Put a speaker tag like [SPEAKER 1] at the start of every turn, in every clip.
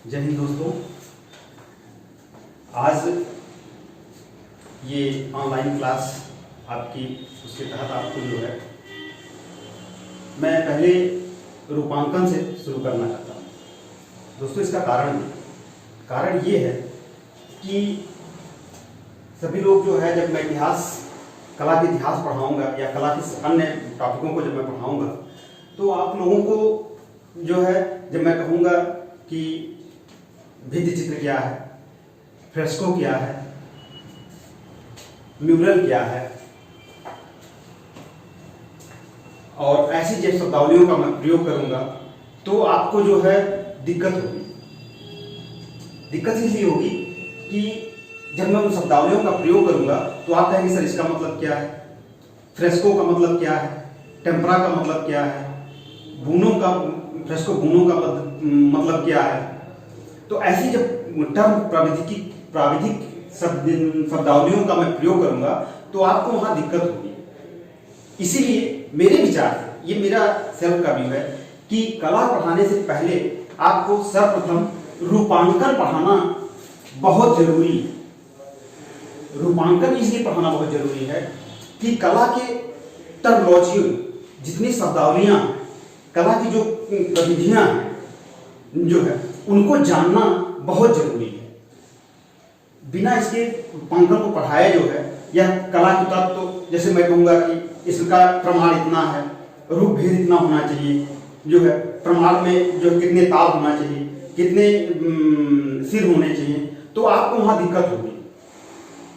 [SPEAKER 1] जय हिंद दोस्तों। आज ये ऑनलाइन क्लास आपकी, उसके तहत आपको जो है मैं पहले रूपांकन से शुरू करना चाहता हूँ। दोस्तों इसका कारण ये है कि सभी लोग जो है, जब मैं कला के इतिहास पढ़ाऊँगा या कला के अन्य टॉपिकों को जब मैं पढ़ाऊँगा, तो आप लोगों को जो है, जब मैं कहूँगा कि भित्ति चित्र क्या है, फ्रेस्को क्या है, म्यूरल क्या है, और ऐसी जब शब्दावलियों का मैं प्रयोग करूंगा तो आपको जो है दिक्कत होगी। दिक्कत इसलिए होगी कि जब मैं उन शब्दावलियों का प्रयोग करूंगा तो आप कहेंगे सर इसका मतलब क्या है, फ्रेस्को का मतलब क्या है, टेम्परा का मतलब क्या है, फ्रेस्को बूनों का मतलब क्या है। तो ऐसी जब टर्म प्राविधिक शब्दावलियों का मैं प्रयोग करूंगा तो आपको वहां दिक्कत होगी। इसीलिए मेरे विचार से, ये मेरा सेल्फ का व्यू है कि कला पढ़ाने से पहले आपको सर्वप्रथम रूपांकन पढ़ाना बहुत जरूरी है। रूपांकन इसलिए पढ़ाना बहुत जरूरी है कि कला के टर्मोलॉजी, जितनी शब्दावलियां, कला की जो गतिविधियां हैं जो है, उनको जानना बहुत जरूरी है। बिना इसके रूपांकन को पढ़ाए जो है, यह कला की तत्व, तो जैसे मैं कहूँगा कि इसका प्रमाण इतना है, रूप भेद इतना होना चाहिए, जो है प्रमाण में जो कितने ताल होना चाहिए, कितने सिर होने चाहिए, तो आपको वहाँ दिक्कत होगी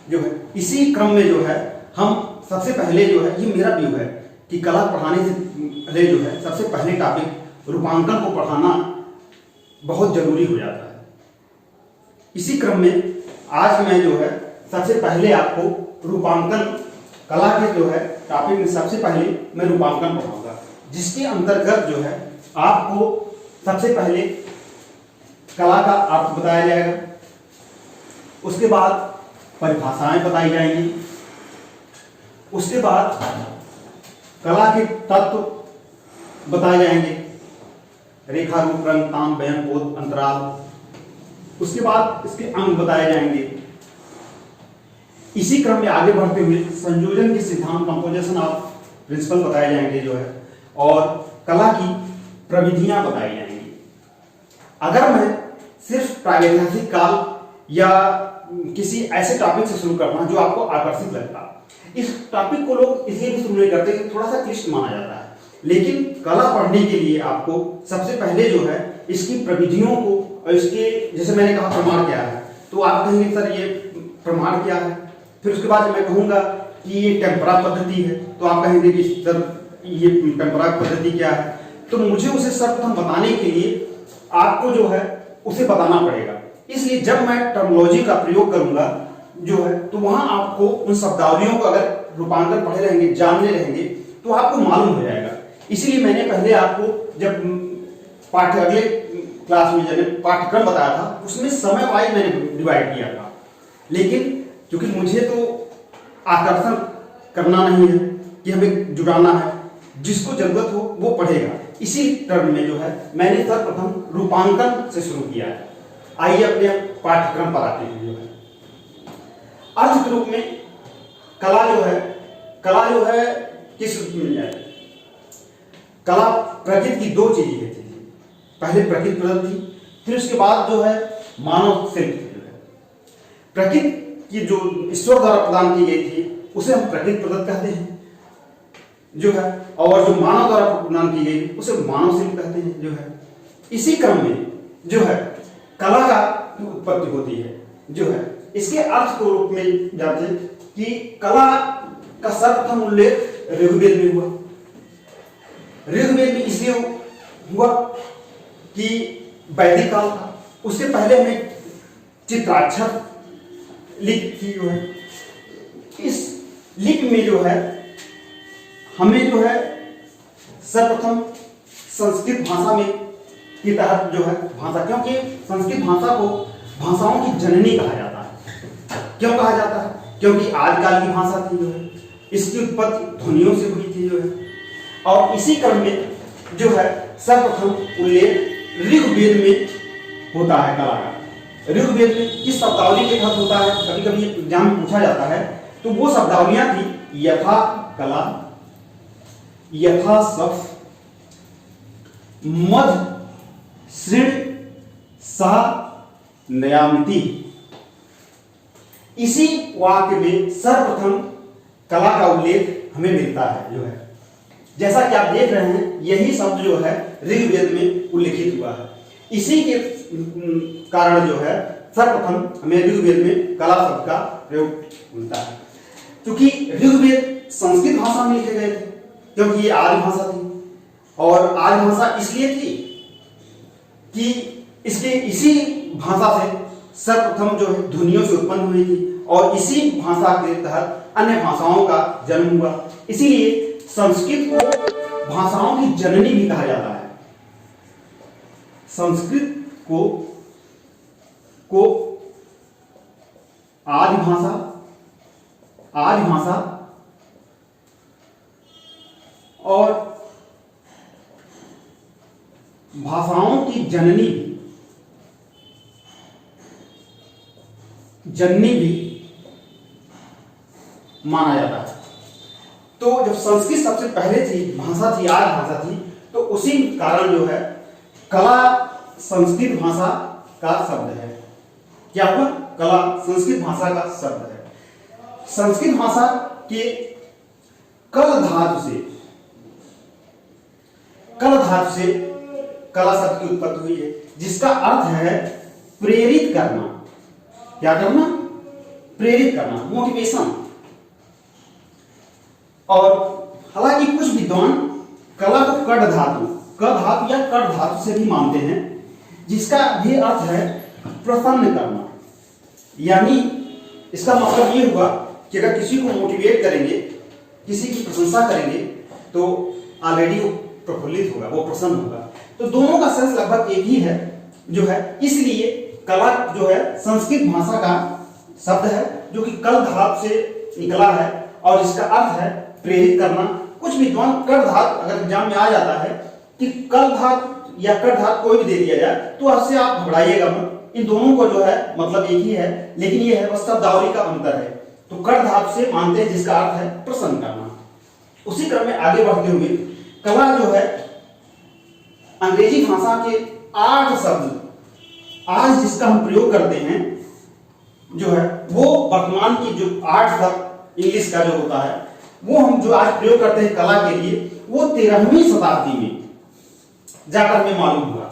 [SPEAKER 1] जो है। इसी क्रम में जो है हम सबसे पहले जो है, ये मेरा व्यू है कि कला पढ़ाने से पहले जो है, सबसे पहले टॉपिक रूपांकन को पढ़ाना बहुत जरूरी हो जाता है। इसी क्रम में आज मैं जो है सबसे पहले आपको रूपांकन, कला के जो है टॉपिक में सबसे पहले मैं रूपांकन पढ़ाऊंगा, जिसके अंतर्गत जो है आपको सबसे पहले कला का अर्थ बताया जाएगा, उसके बाद परिभाषाएं बताई जाएंगी, उसके बाद कला के तत्व बताए जाएंगे, रेखा, रूप, रंग, तान, बयान, बोध, अंतराल, उसके बाद इसके अंग बताए जाएंगे। इसी क्रम में आगे बढ़ते हुए संयोजन के सिद्धांत, कंपोजिशन ऑफ प्रिंसिपल बताए जाएंगे जो है, और कला की प्रविधियां बताई जाएंगी। अगर मैं सिर्फ प्रागैतिहासिक काल या किसी ऐसे टॉपिक से शुरू करता हूं जो आपको आकर्षित लगता, इस टॉपिक को लोग इसलिए भी शुरू नहीं करते कि थोड़ा सा क्लिष्ट माना जाता है, लेकिन कला पढ़ने के लिए आपको सबसे पहले जो है इसकी प्रविधियों को, और इसके, जैसे मैंने कहा प्रमाण क्या है, तो आप कहेंगे सर ये प्रमाण क्या है। फिर उसके बाद मैं कहूंगा कि ये टेम्परा पद्धति है, तो आप कहेंगे कि सर ये टेम्परा पद्धति क्या है। तो मुझे उसे सर्वप्रथम बताने के लिए आपको जो है उसे बताना पड़ेगा। इसलिए जब मैं टर्मोलॉजी का प्रयोग करूंगा जो है, तो वहां आपको उन शब्दावलियों को अगर रूपांकन पढ़े रहेंगे, जानने रहेंगे, तो आपको मालूम हो जाएगा। इसीलिए मैंने पहले आपको जब अगले क्लास में जब पाठ्यक्रम बताया था, उसमें समय वाइज मैंने डिवाइड किया था, लेकिन क्योंकि मुझे तो आकर्षण करना नहीं है कि हमें जुड़ाना है, जिसको जरूरत हो वो पढ़ेगा। इसी टर्म में जो है मैंने सर्वप्रथम रूपांकन से शुरू किया है। आइए अपने पाठ्यक्रम पर आते हैं। जो है अर्थ के रूप में कला जो है किस रूप में मिल जाए? कला प्रकृति की दो चीजें है। पहले प्रकृति प्रदत्त थी, फिर उसके बाद जो है मानव शिल्प जो है। प्रकृति की जो ईश्वर द्वारा प्रदान की गई थी उसे हम प्रकृति प्रदत्त कहते हैं जो है, और जो मानव द्वारा प्रदान की गई उसे मानव शिल्प कहते हैं जो है। इसी क्रम में जो है कला का उत्पत्ति होती है जो है। इसके अर्थ को रूप में जानते हैं कि कला का सर्वप्रथम उल्लेख ऋग्वेद में हुआ। ऋग्वेद में इसलिए हुआ कि वैदिक काल था, उससे पहले हमें चित्राक्षर लिपि थी जो है। इस लिपि में जो है हमें जो है सर्वप्रथम संस्कृत भाषा में के तहत जो है भाषा, क्योंकि संस्कृत भाषा को भाषाओं की जननी कहा जाता है। क्यों कहा जाता है? क्योंकि आदिकाल की भाषा थी जो है, इसकी उत्पत्ति ध्वनियों से हुई थी जो है। और इसी क्रम में जो है सर्वप्रथम उल्लेख ऋग्वेद में होता है कला का। ऋग्वेद में किस शब्दावली के तहत होता है, कभी कभी एग्जाम में पूछा जाता है, तो वो शब्दावलियां थी यथा कला, यथा सफ, मध, श्रीण, सा, नयामिति। इसी वाक्य में सर्वप्रथम कला का उल्लेख हमें मिलता है जो है, जैसा कि आप देख रहे हैं यही शब्द जो है ऋग्वेद में उल्लेखित हुआ है। इसी के कारण जो है सर्वप्रथम हमें ऋग्वेद में कला शब्द का प्रयोग मिलता है। क्योंकि ऋग्वेद संस्कृत भाषा में लिखे गए थे, क्योंकि ये आर्य भाषा थी, और आर्य भाषा इसलिए थी कि इसके इसी भाषा से सर्वप्रथम जो है ध्वनियों से उत्पन्न हुई थी, और इसी भाषा के तहत अन्य भाषाओं का जन्म हुआ। इसीलिए संस्कृत को भाषाओं की जननी भी कहा जाता है। संस्कृत को आदि भाषा और भाषाओं की जननी भी माना जाता है। तो जब संस्कृत सबसे पहले थी भाषा थी, आर्य भाषा थी, तो उसी कारण जो है कला संस्कृत भाषा का शब्द है। क्या हुआ? कला संस्कृत भाषा का शब्द है। संस्कृत भाषा के कल धातु से कला शब्द की उत्पत्ति हुई है, जिसका अर्थ है प्रेरित करना। क्या करना? प्रेरित करना, मोटिवेशन। और हालांकि कुछ विद्वान कला को कड़ धातु या कड़ धातु से भी मानते हैं, जिसका भी अर्थ है प्रसन्न करना। यानी इसका मतलब ये हुआ कि अगर किसी को मोटिवेट करेंगे, किसी की प्रशंसा करेंगे, तो ऑलरेडी वो प्रफुल्लित होगा, वो प्रसन्न होगा। तो दोनों का सेंस लगभग एक ही है जो है। इसलिए कला जो है संस्कृत भाषा का शब्द है, जो कि कल धातु से निकला है, और इसका अर्थ है प्रेरित करना। कुछ विद्वान कड़ धातु, अगर एग्जाम में आ जाता है कि कल धातु या कड़ धातु कोई भी दे दिया जाए, तो उससे आप घबराइएगा मत। इन दोनों को जो है मतलब एक ही है, लेकिन ये है बस शब्दावली का अंतर है। तो कड़ धातु से मानते हैं, जिसका अर्थ है प्रसन्न करना। उसी क्रम में आगे बढ़ते हुए कला जो है अंग्रेजी भाषा के 8 शब्द आज जिसका हम प्रयोग करते हैं जो है, वो वर्तमान की जो 8 शब्द इंग्लिश का जो होता है, वो हम जो आज प्रयोग करते हैं कला के लिए, वो 13वीं शताब्दी में जाकर हमें मालूम हुआ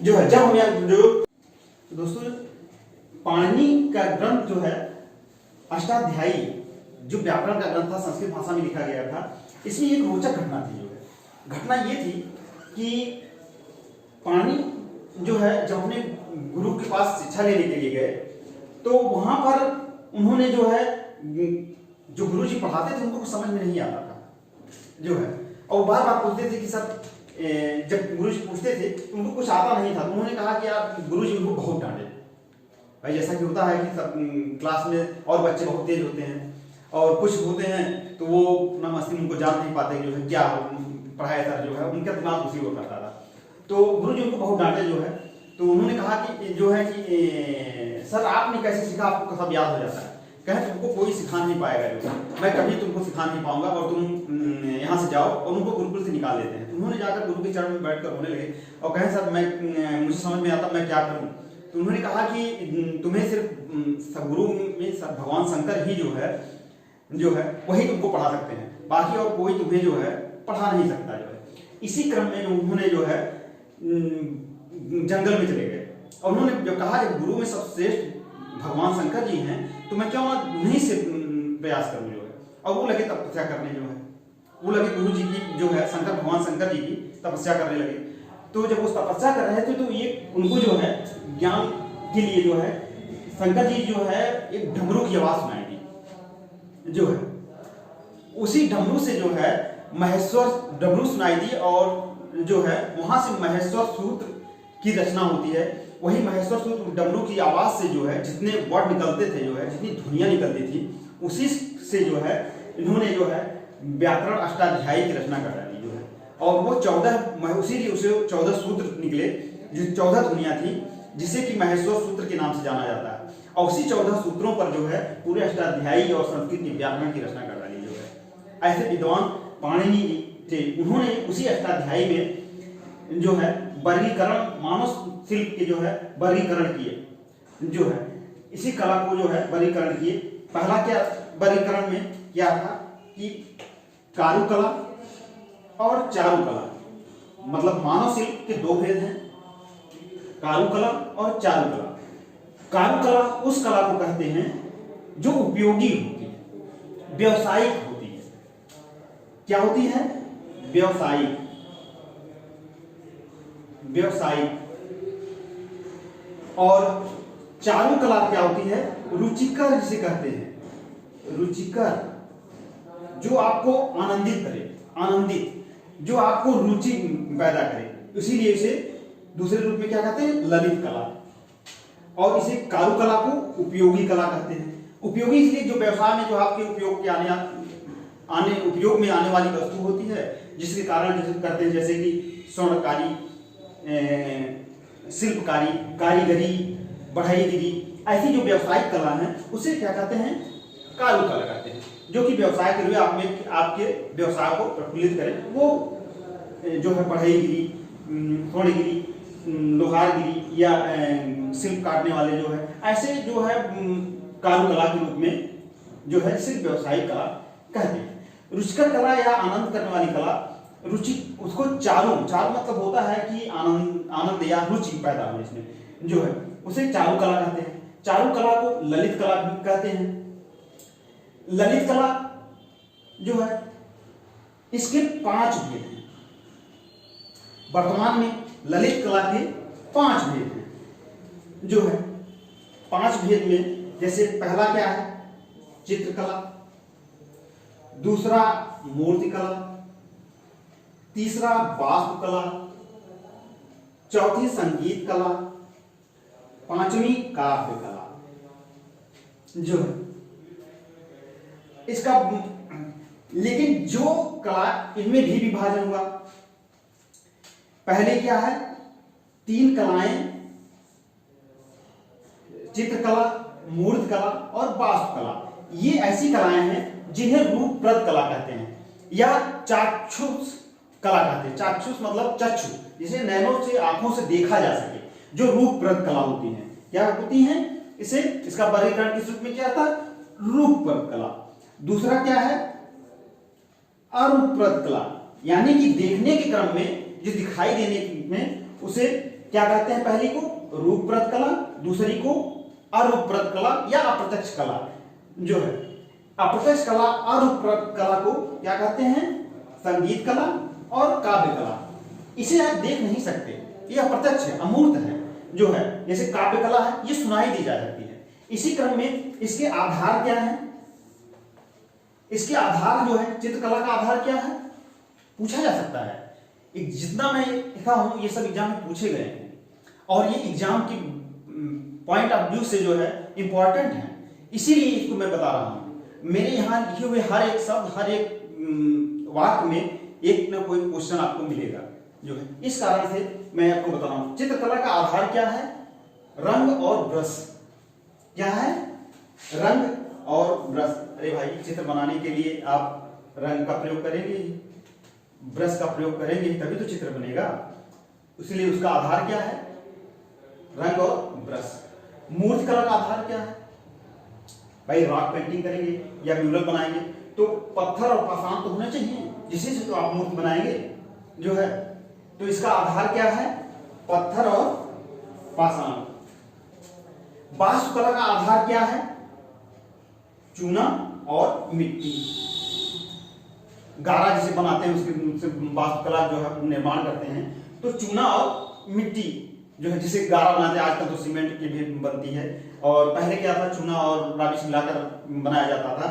[SPEAKER 1] जो है। जब हमें जो दोस्तों पाणिनि का ग्रंथ जो है अष्टाध्यायी, जो व्याकरण का ग्रंथ था, संस्कृत भाषा में लिखा गया था। इसमें एक रोचक घटना थी जो है। घटना ये थी कि पाणिनि जो है जब अपने गुरु के पास शिक्षा लेने के लिए गए, तो वहां पर उन्होंने जो है, जो गुरु जी पढ़ाते थे उनको कुछ समझ में नहीं आता था जो है, और बार बार पूछते थे कि सर, जब गुरु जी पूछते थे तो उनको कुछ आता नहीं था। तो उन्होंने कहा कि यार गुरु जी उनको बहुत डांटे। भाई जैसा कि होता है कि सब क्लास में और बच्चे बहुत तेज होते हैं, और कुछ होते हैं तो वो अपना मस्ती उनको जान नहीं पाते जो है क्या पढ़ाया सर जो है, उनका दिमाग उसी को करता था। तो गुरु जी उनको बहुत डांटे जो है। तो उन्होंने कहा कि जो है कि सर आपने कैसे सीखा, आपको सब याद हो जाता है। कहे तुमको कोई सिखा नहीं पाएगा, जो मैं कभी तुमको सिखा नहीं पाऊंगा, और तुम यहाँ से जाओ। और उनको गुरुकुल से निकाल देते हैं। तो उन्होंने जाकर गुरु के चरण में बैठकर रोने लगे और कहे सर मुझे समझ में आता, मैं क्या करूँ। तो उन्होंने कहा कि तुम्हें सिर्फ गुरु में भगवान शंकर ही जो है वही तुमको पढ़ा सकते हैं, बाकी और कोई तुम्हें जो है पढ़ा नहीं सकता जो है। इसी क्रम में उन्होंने जो है जंगल में चले गए, और उन्होंने जब कहा कि गुरु में सबसे श्रेष्ठ भगवान शंकर जी हैं, तो मैं क्यों ना उन्हीं से प्रयास करूं जो है। और वो लगे तपस्या करने जो है, वो लगे गुरु जी की जो है भगवान शंकर जी की तपस्या करने लगे। तो जब वो तपस्या कर रहे थे, तो ये उनको जो है ज्ञान के लिए जो है शंकर जी जो है एक डमरू की आवाज सुनाई दी जो है। उसी डमरू से जो है महेश्वर डमरू सुनाई दी, और जो है वहां से महेश्वर सूत्र की रचना होती है। वही महेश्वर सूत्र डमरू की आवाज से जो है जितने वर्ड निकलते थे जो है, जितनी ध्वनियां निकलती थी, उसी से जो है इन्होंने जो है व्याकरण अष्टाध्यायी की रचना कर डाली जो है। और वो 14 उसी लिए उसे 14 सूत्र निकले, जो 14 ध्वनियां थी। जिसे कि माहेश्वर सूत्र के नाम से जाना जाता है। और उसी 14 सूत्रों पर जो है पूरे अष्टाध्यायी और संस्कृत के व्याकरण की रचना कर डाली जो है। ऐसे विद्वान पाणिनि थे, उन्होंने उसी अष्टाध्यायी में जो है वर्गीकरण, मानव शिल्प के जो है वर्गीकरण किए जो है, इसी कला को जो है वर्गीकरण किए। पहला क्या वर्गीकरण में क्या था कि कारुकला और चारुकला, मतलब मानव शिल्प के दो भेद हैं, कारुकला और चारुकला। कारुकला उस कला को कहते हैं जो उपयोगी होती है, व्यावसायिक होती है। क्या होती है? व्यावसायिक। और चारुकला क्या होती है? रुचिकर जिसे कहते हैं, रुचिकर, जो आपको आनंदित करे, आनंदित, जो आपको रुचि पैदा करे, इसीलिए इसे दूसरे रूप में क्या कहते हैं? ललित कला। और इसे कारुकला को उपयोगी कला कहते हैं। उपयोगी इसलिए जो व्यवसाय में जो आपके उपयोग के उपयोग में आने वाली वस्तु होती है, जिसके कारण जैसे करते हैं, जैसे कि स्वर्णकारी, शिल्पकारी, कारीगरी, बढ़ईगिरी, ऐसी जो व्यवसायिक कला है उसे क्या कहते हैं? कारुकला कहते हैं, जो कि व्यवसाय के लिए आपके व्यवसाय को प्रफुल्लित करें। वो जो है बढ़ईगिरी, स्वर्णगिरी, लोहारगिरी या शिल्प काटने वाले जो है, ऐसे जो है कारुकला के रूप में जो है सिर्फ व्यवसायिक कला कहते हैं। रुचिकर कला या आनंद करने वाली कला, रुचि, उसको चारु मतलब होता है कि आनंद या रुचि पैदा हो इसमें जो है, उसे चारु कला कहते हैं। चारु कला को ललित कला भी कहते हैं। ललित कला जो है इसके 5 भेद हैं। वर्तमान में ललित कला के 5 भेद हैं जो है। 5 भेद में जैसे पहला क्या है? चित्रकला, दूसरा मूर्तिकला, तीसरा वास्तुकला, चौथी संगीत कला, 5वीं काव्य कला जो है इसका। लेकिन जो कला, इनमें भी विभाजन हुआ। पहले क्या है? 3 कलाएं, चित्रकला, मूर्तिकला और वास्तुकला। ये ऐसी कलाएं हैं जिन्हें रूपप्रद कला कहते हैं या चाक्षुष कला कहते हैं। चाक्षुष मतलब चक्षु, जिसे नैनों से, आंखों से देखा जा सके, जो रूपप्रद कला होती हैं। क्या होती हैं? इसे, इसका वर्गीकरण किस रूप में किया था? रूपप्रद कला। दूसरा क्या है? अरूपप्रद कला, यानी कि देखने के क्रम में जो दिखाई देने में, उसे क्या कहते हैं? पहली को रूपप्रद कला, दूसरी को अरूपप्रद कला या अप्रत्यक्ष कला जो है। अप्रत्यक्ष कला, अरूपप्रद कला को क्या कहते हैं? संगीत कला और काव्य कला। इसे आप देख नहीं सकते, ये अप्रत्यक्ष है, अमूर्त है जो है। जैसे काव्य कला है, ये सुनाई दी जा सकती है। इसी क्रम में इसके आधार क्या है? इसके आधार जो है, चित्रकला का आधार क्या है? पूछा जा सकता है। जितना मैं लिखा हूं, ये सब एग्जाम में पूछे गए हैं और ये एग्जाम की पॉइंट ऑफ व्यू से जो है इंपॉर्टेंट है, इसीलिए इसको मैं बता रहा हूं। मेरे यहां लिखे हुए हर एक शब्द, हर एक वाक्य में एक ना कोई क्वेश्चन आपको मिलेगा जो है। इस कारण से मैं आपको बता रहा हूं। चित्रकला का आधार क्या है? रंग और ब्रश। क्या है? रंग और ब्रश। अरे भाई, चित्र बनाने के लिए आप रंग का प्रयोग करेंगे, ब्रश का प्रयोग करेंगे, तभी तो चित्र बनेगा। इसलिए उसका आधार क्या है? रंग और ब्रश। मूर्तिकला का आधार क्या है? भाई, रॉक पेंटिंग करेंगे या म्यूरल बनाएंगे तो पत्थर और पाषाण तो होना चाहिए, जिससे से तो आप मूर्ति बनाएंगे जो है। तो इसका आधार क्या है? पत्थर और पाषाण। वास्तुकला का आधार क्या है? चूना और मिट्टी। गारा जिसे बनाते हैं उसके वास्तुकला जो है निर्माण करते हैं। तो चूना और मिट्टी जो है, जिसे गारा बनाते हैं। आजकल तो सीमेंट की भी बनती है, और पहले क्या था? चूना और राबिश मिलाकर बनाया जाता था।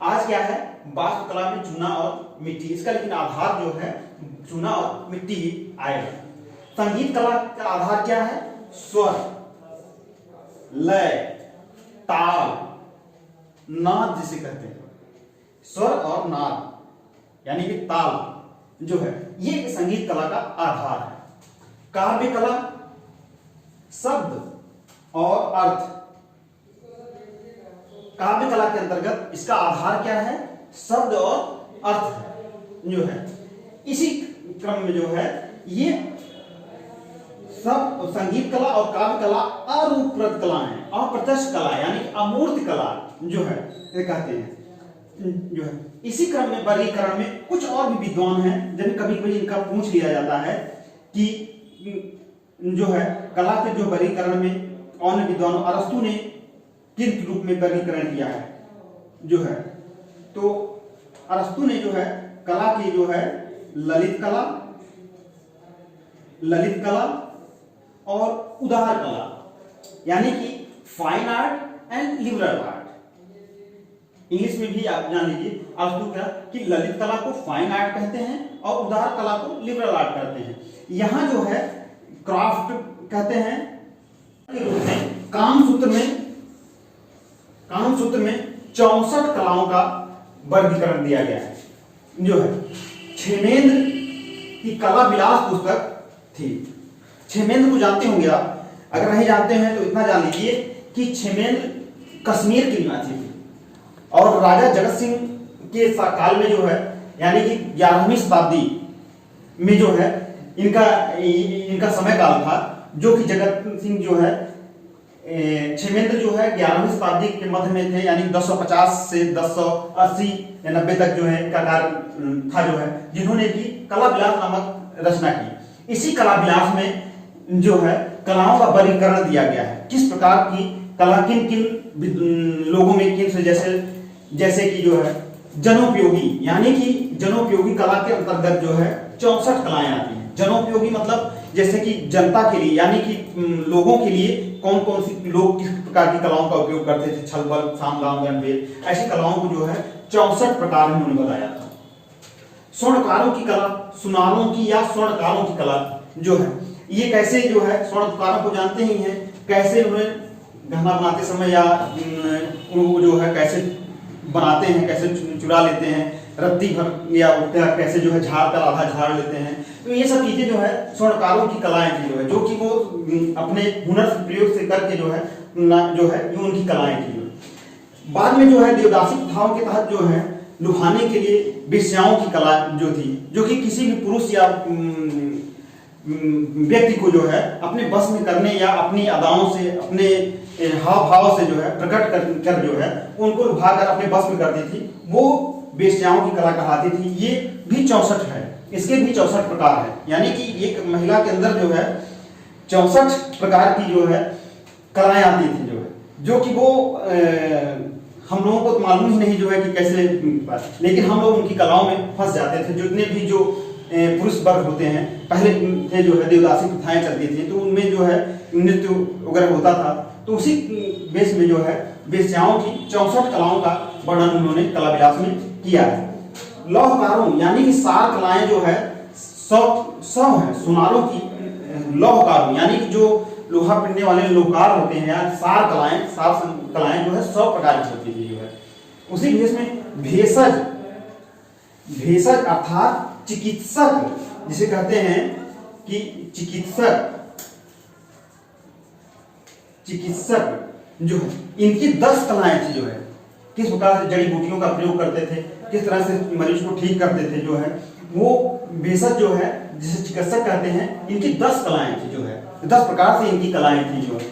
[SPEAKER 1] आज क्या है? वास्तुकला में चूना और मिट्टी। इसका लेकिन आधार जो है चूना और मिट्टी ही आएगा। संगीत कला का आधार क्या है? स्वर, लय, ताल, नाद जिसे कहते हैं। स्वर और नाद यानी कि ताल जो है, ये संगीत कला का आधार है। काव्य कला शब्द और अर्थ। काव्य कला के अंतर्गत इसका आधार क्या है? शब्द और अर्थ जो है। इसी क्रम में जो है ये सब संगीत कला और काव्य कला अरूपरत कला है, अप्रत्यक्ष कला यानी अमूर्त कला जो है ये कहते हैं जो है। इसी क्रम में वर्गीकरण में कुछ और भी विद्वान हैं, जब कभी कभी इनका पूछ लिया जाता है कि जो है कला के जो वर्गीकरण में अन्य विद्वानों अरस्तु ने किस रूप में वर्गीकरण किया है जो है, तो अरस्तु ने जो है कला की जो है ललित कला और उदार कला यानी कि fine art and liberal art. English में भी आप जान लीजिए अरस्तु क्या कि ललित कला को फाइन आर्ट कहते हैं और उदार कला को लिबरल आर्ट कहते हैं। यहाँ जो है क्राफ्ट कहते हैं के रूप में कामसूत्र में 64 कलाओं का वर्गीकरण दिया गया है जो है। क्षेमेंद्र की कला विलास पुस्तक थी। क्षेमेंद्र को जानते होंगे आप, अगर नहीं जानते हैं तो इतना जान लीजिए कि क्षेमेंद्र कश्मीर के निवासी थे और राजा जगत सिंह के काल में जो है यानी कि 11वीं शताब्दी में जो है इनका समय काल था, जो कि जगत सिंह जो है क्षेमेंद्र जो है 11वीं शताब्दी के मध्य में थे, यानी 1050 से 1080 या 90 तक जो है इनका कार्य था जो है, जिन्होंने की कला विलास नामक रचना की। इसी कला विलास में जो है कलाओं का वर्गीकरण दिया गया है, किस प्रकार की कला किन किन लोगों में किन से जैसे कि जो है जनोपयोगी यानी कि जनोपयोगी कला के अंतर्गत जो है 64 कलाएं आती हैं। जनोपयोगी मतलब जैसे कि जनता के लिए यानी कि लोगों के लिए कौन कौन सी लोग किस प्रकार की कलाओं का उपयोग करते थे, छल बल साम दाम दंड भेद, ऐसी कलाओं को जो है 64 प्रकार में उन्होंने बताया था। स्वर्णकारों की कला, सुनारों की या स्वर्णकारों की कला जो है ये कैसे जो है स्वर्णकारों को जानते ही हैं, कैसे उन्हें गहना बनाते समय या वो जो है कैसे बनाते हैं, कैसे चुरा लेते हैं, रत्ती भर या कैसे जो है झाड़ कर आधा झाड़ लेते हैं। तो ये सब चीजें जो है स्वर्णकारों की कलाएं थी जो है, जो कि वो अपने हुनर से प्रयोग से करके जो है ये उनकी कलाएं थी। बाद में जो है देवदासी प्रथाओं के तहत जो है लुभाने के लिए वेश्याओं की कला जो थी, जो कि किसी भी पुरुष या व्यक्ति को जो है अपने बस में करने या अपनी अदाओं से अपने हाव भाव से जो है प्रकट कर जो है उनको लुभाकर अपने बस में करती थी, वो वेश्याओं की कला कहलाती थी। ये भी 64 है, इसके भी 64 प्रकार है, यानी कि एक महिला के अंदर जो है 64 प्रकार की जो है कलाएं आती थी जो है, जो कि वो हम लोगों को तो मालूम ही नहीं जो है कि कैसे, लेकिन हम लोग उनकी कलाओं में फंस जाते थे। जितने भी जो पुरुष वर्ग होते हैं पहले थे जो है देवदासी प्रथाएं चलती थी, तो उनमें जो है नृत्य वगैरह होता था, तो उसी बेस में जो है वेश्याओं की 64 कलाओं का वर्णन उन्होंने कला विलास में किया है। लौहकारों यानी कि सार कलाएं जो है 100 है। सुनारों की लौहकारों यानी कि जो लोहा पिनने वाले लोहकार होते हैं या सार कलाएं जो है 100 प्रकार की होती है जो है। उसी बेस में भेषज अर्थात चिकित्सक जिसे कहते हैं कि चिकित्सक जो है इनकी 10 कलाएं थी जो है, किस प्रकार से जड़ी बूटियों का प्रयोग करते थे, किस तरह से मरीज को ठीक करते थे जो है, वो भेषज जो है जिसे चिकित्सक कहते हैं, इनकी 10 कलाएं थी जो है, 10 प्रकार से इनकी कलाएं थी जो है।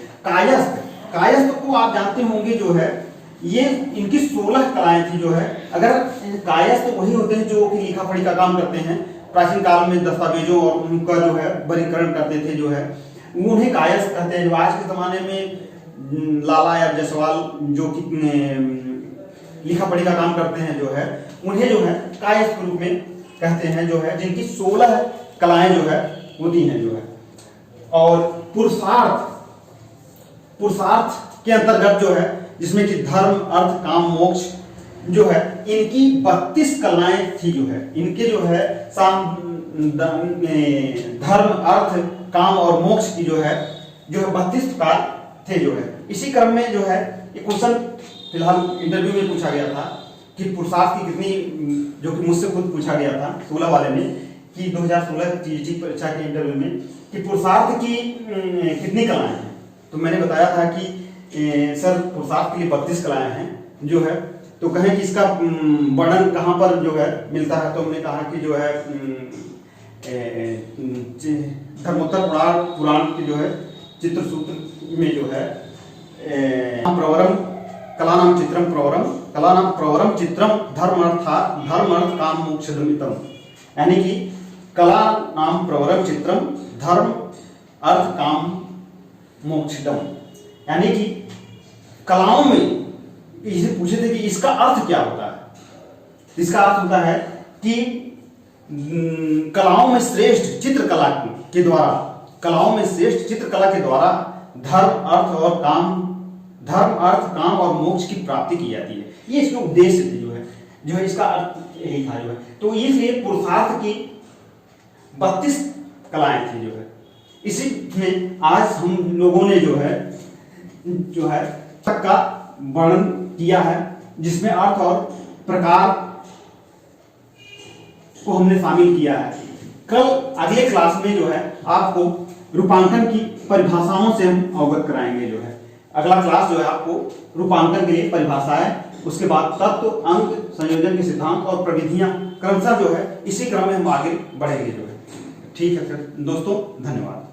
[SPEAKER 1] कायस्थ को आप जानते होंगे जो है, ये इनकी 16 कलाएं थी जो है। अगर कायस्थ वही होते हैं जो कि लिखा पढ़ी का काम करते हैं, प्राचीन काल में दस्तावेजों और उनका जो है वर्गीकरण करते थे जो है, उन्हें कायस्थ कहते हैं। जो आज के जमाने में लाला या जायसवाल जो कि लिखा पढ़ी का काम करते हैं जो है, उन्हें जो है कायस्थ के रूप में कहते हैं जो है, जिनकी 16 कलाएं जो है होती हैं जो है। और पुरुषार्थ के अंतर्गत जो है, जिसमें कि धर्म अर्थ काम मोक्ष जो है, इनकी 32 कलाएं थी जो है। इनके जो है धर्म अर्थ काम और मोक्ष की जो है 32 प्रकार थे जो है। इसी क्रम में जो है एक क्वेश्चन फिलहाल इंटरव्यू में पूछा गया था कि पुरुषार्थ की कितनी, जो कि मुझसे खुद पूछा गया था 16 वाले में, कि 2016 की परीक्षा के इंटरव्यू में कि पुरुषार्थ की कितनी कलाएं हैं। तो मैंने बताया था कि सर पुरुषार्थ के लिए 32 कलाएं हैं जो है, तो कहें कि इसका वर्णन कहाँ पर जो है मिलता है, तो हमने कहा कि जो है धर्मोत्तर पुराण की जो है चित्र सूत्र में जो है प्रवरम कला नाम चित्रम धर्म अर्थ काम मोक्षदमितम, यानी कि कला नाम प्रवरम चित्रम धर्म अर्थ काम मोक्षदम, यानी कि कलाओं में इसे पूछे थे कि इसका अर्थ क्या होता है। इसका अर्थ होता है कि कलाओं में श्रेष्ठ चित्रकला के द्वारा, कलाओं में श्रेष्ठ चित्रकला के द्वारा धर्म अर्थ काम और मोक्ष की प्राप्ति की जाती है। ये इसका उद्देश्य जो है इसका अर्थ यही था जो है। तो इसलिए पुरुषार्थ की 32 कलाएं थी जो है। इसी में आज हम लोगों ने जो है तक का वर्णन किया है, जिसमें अर्थ और प्रकार को हमने शामिल किया है। कल अगले क्लास में जो है आपको रूपांकन की परिभाषाओं से हम अवगत कराएंगे जो है। अगला क्लास जो है आपको रूपांकन के लिए परिभाषाएं, उसके बाद तत्व, अंक, संयोजन के सिद्धांत और प्रविधियां क्रमशः जो है इसी क्रम में हम आगे बढ़ेंगे जो है। ठीक है फिर दोस्तों, धन्यवाद।